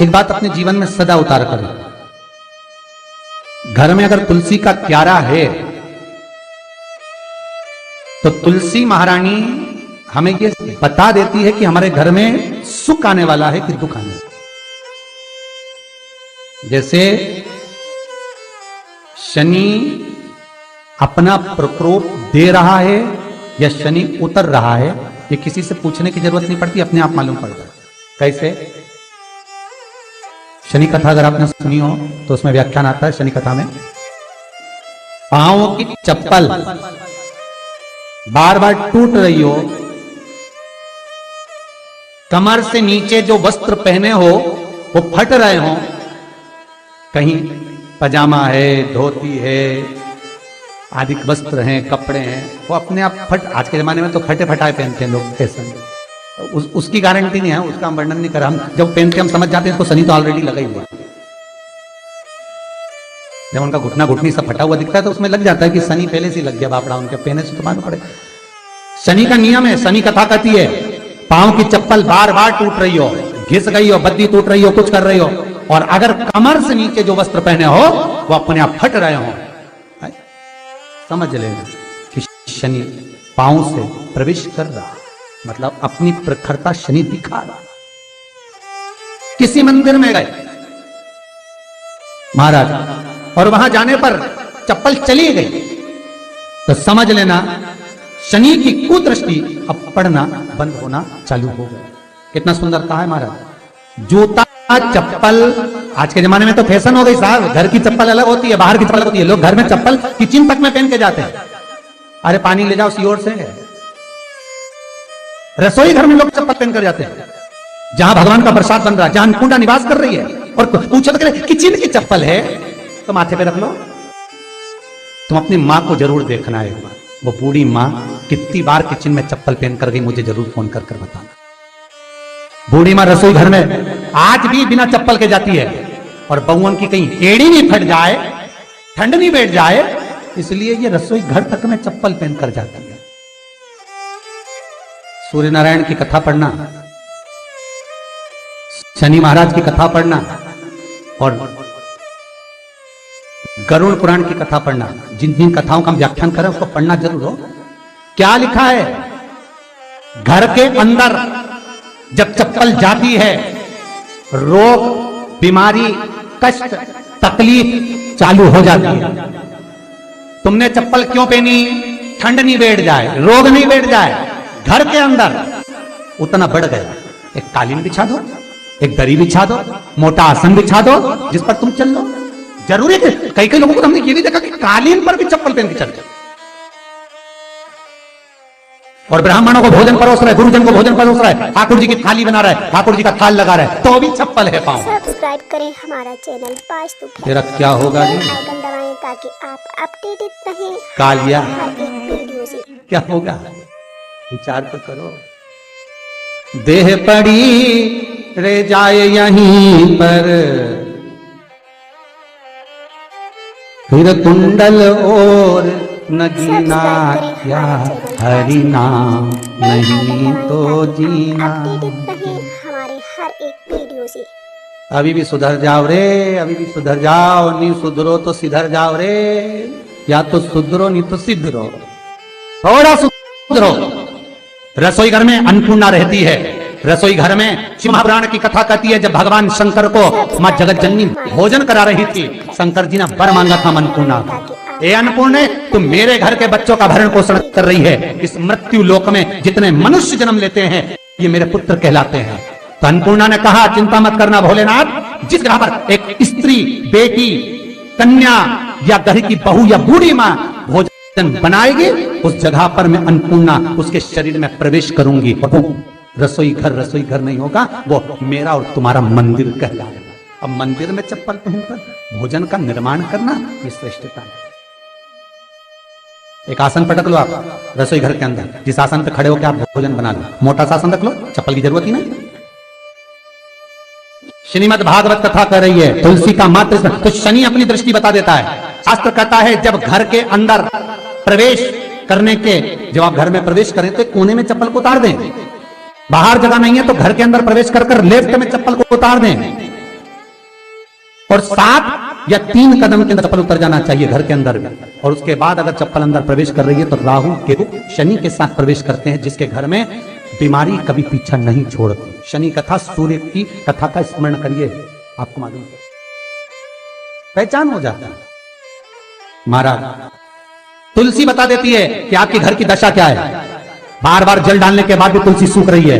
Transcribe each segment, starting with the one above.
एक बात अपने जीवन में सदा उतार करें। घर में अगर तुलसी का क्यारा है तो तुलसी महारानी हमें ये बता देती है कि हमारे घर में सुख आने वाला है कि दुख आने वाला है। जैसे शनि अपना प्रकोप दे रहा है या शनि उतर रहा है, ये किसी से पूछने की जरूरत नहीं पड़ती, अपने आप मालूम पड़ता है। कैसे? शनि कथा अगर आपने सुनी हो तो उसमें व्याख्यान आता है शनि कथा में, पांवों की चप्पल बार बार टूट रही हो, कमर से नीचे जो वस्त्र पहने हो वो फट रहे हो, कहीं पजामा है, धोती है, आदि वस्त्र हैं, कपड़े हैं, वो अपने आप फट, आज के जमाने में तो फटे फटाए पहनते हैं लोग फैशन, उसकी गारंटी नहीं है, उसका हम वर्णन नहीं कर रहा। हम जब पहनते हम समझ जाते हैं इसको शनि तो ऑलरेडी लगा ही हुआ है। जब उनका घुटना घुटनी सब फटा हुआ दिखता है तो उसमें लग जाता है कि शनि पहले से लग गया बापड़ा, उनके पहने से तो मालूम पड़े। शनि का नियम है, शनि कथा कहती है पांव की चप्पल बार बार टूट रही हो, घिस गई हो, बद्दी टूट रही हो, कुछ कर रही हो, और अगर कमर से नीचे जो वस्त्र पहने हो वो अपने आप फट रहे हो, समझ लेना कि शनि पांव से प्रवेश कर रहा, मतलब अपनी प्रखरता शनि दिखा रहा। किसी मंदिर में गए महाराज और वहां जाने पर चप्पल चली गई तो समझ लेना शनि की कुदृष्टि अब पड़ना बंद होना चालू हो गया। कितना सुंदर कहा है महाराज। जूता चप्पल आज के जमाने में तो फैशन हो गई साहब, घर की चप्पल अलग होती है, बाहर की चप्पल होती है। लोग घर में चप्पल किचन तक में पहन के जाते हैं। अरे पानी ले जाओ सीओर से, रसोई घर में लोग चप्पल पहन कर जाते हैं, जहां भगवान का प्रसाद बन रहा है, जहां अन्नपूर्णा निवास कर रही है, और पूछो तो किचन की चप्पल है तो माथे पे रख लो। तुम अपनी मां को जरूर देखना है एक बार, वो बूढ़ी मां कितनी बार किचन में चप्पल पहन कर गई, मुझे जरूर फोन कर कर बताना। बूढ़ी मां रसोई घर में आज भी बिना चप्पल के जाती है, और बहुओं की कहीं एड़ी नहीं फट जाए, ठंड नहीं बैठ जाए, इसलिए ये रसोई घर तक में चप्पल पहन कर जाती है। सूर्य नारायण की कथा पढ़ना, शनि महाराज की कथा पढ़ना और गरुड़ पुराण की कथा पढ़ना, जिन जिन कथाओं का हम व्याख्यान करें उसको पढ़ना जरूर हो। क्या लिखा है? घर के अंदर जब चप्पल जाती है, रोग, बीमारी, कष्ट, तकलीफ चालू हो जाती है। तुमने चप्पल क्यों पहनी? ठंड नहीं बैठ जाए, रोग नहीं बैठ जाए। घर के अंदर उतना बढ़ गया, एक कालीन बिछा दो, एक दरी बिछा दो, मोटा आसन बिछा दो जिस पर तुम चल लो। जरूरी है कि कई कई लोगों को हमने ये भी देखा कि कालीन पर भी चप्पल पहन के चलते, और ब्राह्मणों को भोजन परोस रहा है, गुरुजन को भोजन परोस रहा है, ठाकुर जी की थाली बना रहा है, ठाकुर जी का थाल लगा रहा है, तो भी चप्पल है पांव। सब्सक्राइब करें हमारा चैनल वास्तु तेरा क्या होगा जी? आइकन दबाएं ताकि आप अपडेटेड रहें कालिया हर एक वीडियो से। क्या होगा विचार तो करो। देह पड़ी रे जाए यहीं पर, फिर कुंडल और नगीना क्या हरि नाम नहीं तो जीना। हमारे हर एक वीडियो से। अभी भी सुधर जाओ रे, अभी भी सुधर जाओ, नहीं सुधरो तो सिधर जाओ रे, या तो सुधरो नहीं तो सिधरो, थोड़ा सुधरो। रसोई घर में अन्नपूर्णा रहती है, रसोई घर में शिव महापुराण की कथा कहती है जब भगवान शंकर को मां जगत जननी भोजन करा रही थी, शंकर जी ने वर मांगा था अन्नपूर्णा, ए अन्नपूर्णे तुम मेरे घर के बच्चों का भरण पोषण कर रही है, इस मृत्यु लोक में जितने मनुष्य जन्म लेते हैं ये मेरे पुत्र कहलाते हैं। तो अन्नपूर्णा ने कहा चिंता मत करना भोलेनाथ, जिस जगह पर एक स्त्री, बेटी, कन्या या घर की बहू या बूढ़ी मां भोजन बनाएगी उस जगह पर मैं अन्नपूर्णा उसके शरीर में प्रवेश करूंगी। रसोई घर नहीं होगा, वो मेरा और तुम्हारा मंदिर कहलाएगा। अब मंदिर में चप्पल पहनकर भोजन का निर्माण करना ये श्रेष्ठता है। एक आसन पटक लो आप रसोई घर के अंदर, जिस आसन पे खड़े होकर आप भोजन बना लो, मोटा सा आसन रख लो, चप्पल की जरूरत ही नहीं। श्रीमद् भागवत कथा कर रही है तुलसी का मात्र, तो शनि अपनी दृष्टि बता देता है। शास्त्र कहता है जब घर के अंदर प्रवेश करने के, जब आप घर में प्रवेश करें तो कोने में चप्पल को उतार दें, बाहर जगह नहीं है तो घर के अंदर प्रवेश कर लेफ्ट में चप्पल को उतार दें, और 7 या 3 कदम के अंदर चप्पल उतर जाना चाहिए घर के अंदर में। और उसके बाद अगर चप्पल अंदर प्रवेश कर रही है तो राहु केतु शनि के साथ प्रवेश करते हैं, जिसके घर में बीमारी कभी पीछा नहीं छोड़ती। शनि कथा, सूर्य की कथा का स्मरण करिए, आपको मालूम है, पहचान हो जाता है। महाराज तुलसी बता देती है कि आपके घर की दशा क्या है। बार बार जल डालने के बाद भी तुलसी सूख रही है,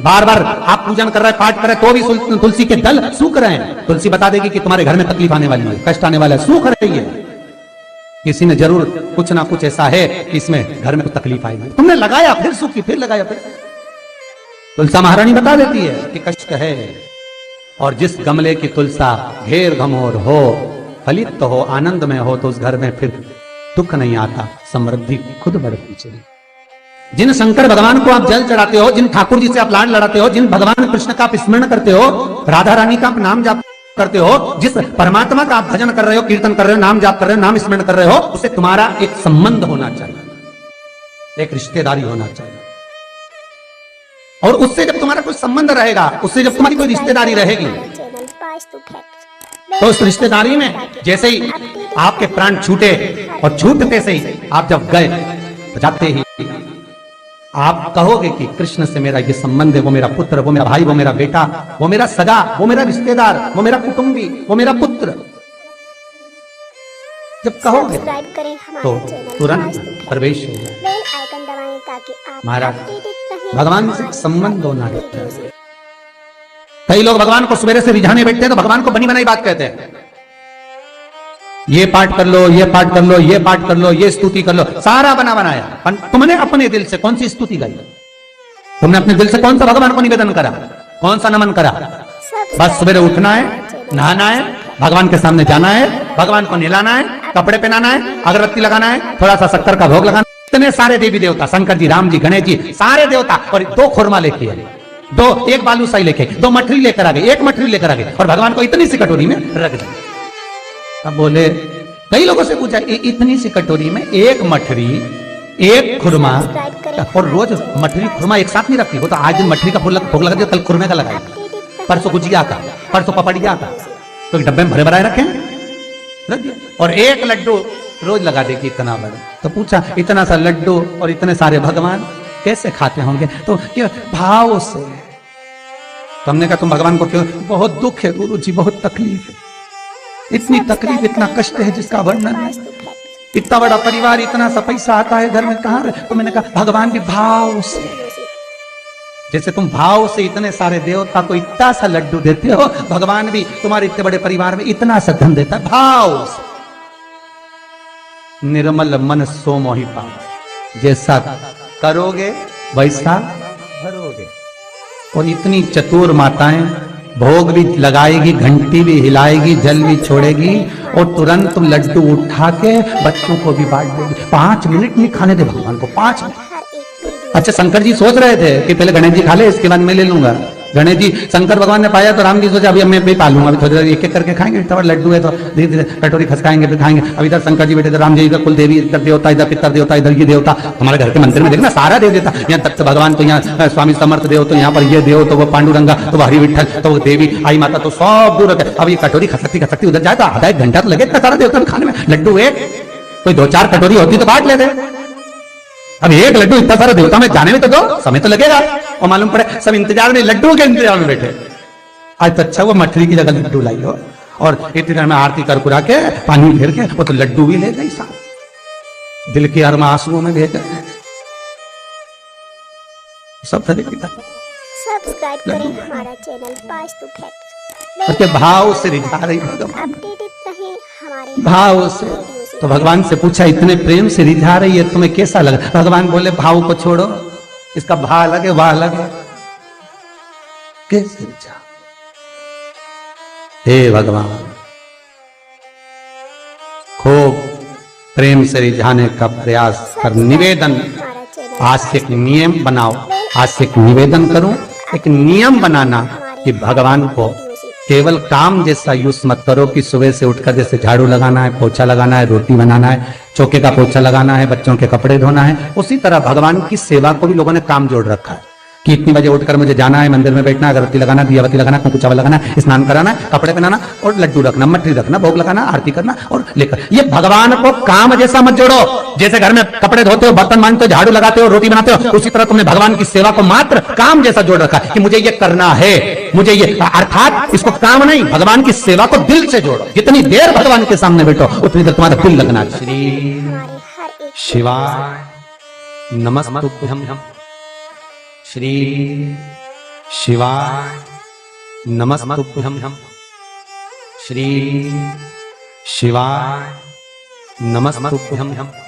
बार बार आप पूजन कर रहे हैं, पाठ कर रहे हैं, तो भी तुलसी के दल सूख रहे हैं। तुलसी बता देगी कि तुम्हारे घर में तकलीफ आने वाली है, कष्ट आने वाला है, सूख रही है। किसी ने जरूर कुछ ना कुछ ऐसा है कि इसमें घर में कुछ तकलीफ आएगी, तुमने लगाया फिर सूखी, फिर लगाया फिर। तुलसा महारानी बता देती है कि कष्ट है। और जिस गमले की तुलसा घेर घमोर हो, फलित हो, आनंद में हो, तो उस घर में फिर दुख नहीं आता, समृद्धि खुद बढ़ती चली। जिन शंकर भगवान को आप जल चढ़ाते हो, जिन ठाकुर जी से आप लाड लड़ाते हो, जिन भगवान कृष्ण का आप स्मरण करते हो, राधा रानी का आप नाम जाप करते हो, जिस परमात्मा का आप भजन कर रहे हो, कीर्तन कर रहे हो, नाम जाप कर रहे हो, नाम स्मरण कर रहे हो, उससे तुम्हारा एक संबंध होना चाहिए, एक रिश्तेदारी होना चाहिए। और उससे जब तुम्हारा कोई संबंध रहेगा, उससे जब तुम्हारी कोई रिश्तेदारी रहेगी, चैनल पास्तु फैक्ट्स। तो उस रिश्तेदारी में जैसे ही आपके प्राण छूटे, और छूटते से ही आप जब गए, तो जाते ही आप कहोगे कि कृष्ण से मेरा ये संबंध है, वो मेरा पुत्र, वो मेरा भाई, वो मेरा बेटा, वो मेरा सगा, वो मेरा रिश्तेदार, वो मेरा कुटुंबी, वो मेरा पुत्र। जब कहोगे सब्सक्राइब करें तो हमारे चैनल तुरंत पास्तु फैक्ट्स। प्रवेश हो जाए। बेल आइकन दबाएं ताकि आप महाराज, अपडेटेड रहें भगवान से हमारी संबंध होना वीडियो रहता है। से। कई लोग भगवान को सवेरे से रिझाने बैठते हैं तो भगवान को बनी बनाई बात कहते हैं, ये पाठ कर लो, ये पाठ कर लो, ये पाठ कर लो, ये स्तुति कर लो, सारा बना बनाया। तुमने अपने दिल से कौन सी स्तुति गाई? तुमने अपने दिल से कौन सा भगवान को निवेदन करा, कौन सा नमन करा? बस सवेरे उठना है, नहाना है, भगवान के सामने जाना है, भगवान को नहलाना है, कपड़े पहनाना है, अगरबत्ती लगाना है, थोड़ा सा शक्कर का भोग लगाना। इतने सारे देवी देवता, शंकर जी, राम जी, गणेश जी, सारे देवता, और 2 खुरमा लेके आए, 1 बालूशाही लेके, 2 मठरी लेकर आ गए, 1 मठरी लेकर आ गए, और भगवान को इतनी सी कटोरी में रख दिया। अब बोले, कई लोगों से पूछा, इतनी सी कटोरी में 1 मठरी, 1 खुरमा, और रोज मठरी खुरमा एक साथ नहीं रखती। वो तो आज दिन मठरी का भोग लगा दिया, कल खुरमे का लगाई, परसों गुजिया का, परसों पपड़िया का, तो एक डब्बे में भरे भराए रखे रख दिया। और 1 लड्डू रोज लगा देगी, इतना बड़ा। तो पूछा, इतना सा लड्डू और इतने सारे भगवान कैसे खाते होंगे? तो क्या भाव से। तो हमने कहा, तुम भगवान को क्यों? बहुत दुख है गुरु जी, बहुत तकलीफ है, इतनी तकलीफ, इतना कष्ट है जिसका वर्णन नहीं। इतना बड़ा परिवार, इतना सा पैसा आता है घर में, कहां? तो मैंने कहा, भगवान भी भाव से, जैसे तुम भाव से इतने सारे देवता को इतना सा लड्डू देते हो, भगवान भी तुम्हारे इतने बड़े परिवार में इतना सा धन देता है, भाव से। निर्मल मन सो मोहि पावै, जैसा करोगे वैसा भरोगे। और इतनी चतुर माताएं, भोग भी लगाएगी, घंटी भी हिलाएगी, जल भी छोड़ेगी, और तुरंत लड्डू उठा के बच्चों को भी बांट देगी। 5 मिनट नहीं खाने दे भगवान को, 5 मिनट। हर एक वीडियो अच्छा, शंकर जी सोच रहे थे कि पहले गणेश जी खा ले, इसके बाद मैं ले लूंगा। गणेश जी, शंकर भगवान ने पाया तो राम जी सोचा, अभी मैं भी पालूंगा, अभी थोड़ी देर एक एक करके खाएंगे, इतना बड़ा लड्डू है तो धीरे धीरे कटोरी खसकाएंगे, फिर खाएंगे। अब इधर शंकर जी बैठे, इधर राम जी, इधर कुल देवी, इधर देवता, इधर पितर देवता, इधर ये देवता। हमारे घर के मंदिर में देखना, सारा देव देवता, यहाँ दत्त भगवान, तो यहाँ स्वामी समर्थ देव, तो यहाँ पर ये देव, तो वो पांडुरंगा, तो वो हरि विठल, तो वो देवी आई माता, तो सब दूर रखे। अब ये कटोरी खसकती उधर जाए तो आधा 1 घंटा तो लगे, इतना सारा देवता खाने में। लड्डू एक, कोई 2-4 कटोरी होती तो बांट लेते। अब 1 लड्डू इतना सारा देवता में जाने में तो 2 समय तो लगेगा। और मालूम पड़े सब इंतजार में, लड्डू के इंतजार में बैठे। आज तो अच्छा वो मठरी की जगह लड्डू लाई हो, और इतनी देर में आरती कर कुरा के, पानी फेर के, वो तो लड्डू भी ले गई साथ, दिल के अरमा आंसुओं में भेज गए सब। सब्सक्राइब करें हमारा चैनल पास्तु फैक्ट्स। और क्या भाव से रिझा रही भगवान, अपडेटेड रहें हमारे भाव से। तो भगवान से पूछा, इतने प्रेम से रिझा रही है, तुम्हें कैसा लगा? भगवान बोले, भाव को छोड़ो, इसका भा लगे वाह लगे, कैसे रिझा? हे भगवान, खूब प्रेम से रिझाने का प्रयास कर। निवेदन, हमारा चैनल आज से एक नियम बनाओ, आज से एक निवेदन करूं, एक नियम बनाना कि भगवान को केवल काम जैसा यूज मत करो कि सुबह से उठकर जैसे झाड़ू लगाना है, पोछा लगाना है, रोटी बनाना है, चौके का पोछा लगाना है, बच्चों के कपड़े धोना है, उसी तरह भगवान की सेवा को भी लोगों ने काम जोड़ रखा है। कि इतनी बजे उठकर मुझे जाना है, मंदिर में बैठना, अगरबत्ती लगाना, दियाबत्ती लगाना, कुंकु चावल लगाना, स्नान कराना, कपड़े पहनाना और लड्डू रखना, मट्ठी रखना, भोग लगाना, आरती करना और लेकर। ये भगवान को काम जैसा मत जोड़ो। जैसे घर में कपड़े धोते हो, बर्तन मांजते हो, झाड़ू लगाते हो, रोटी बनाते हो, उसी तरह तुमने भगवान की सेवा को मात्र काम जैसा जोड़ रखा कि मुझे ये करना है, मुझे ये, अर्थात इसको काम नहीं, भगवान की सेवा को दिल से जोड़ो। जितनी देर भगवान के सामने बैठो उतनी देर तुम्हारा दिल लगना। श्री हमारे हर एक शिवाय नमस्तुभ्यं। श्री शिवाय नमस्तुभ्यं। श्री शिवाय नमस्तुभ्यं।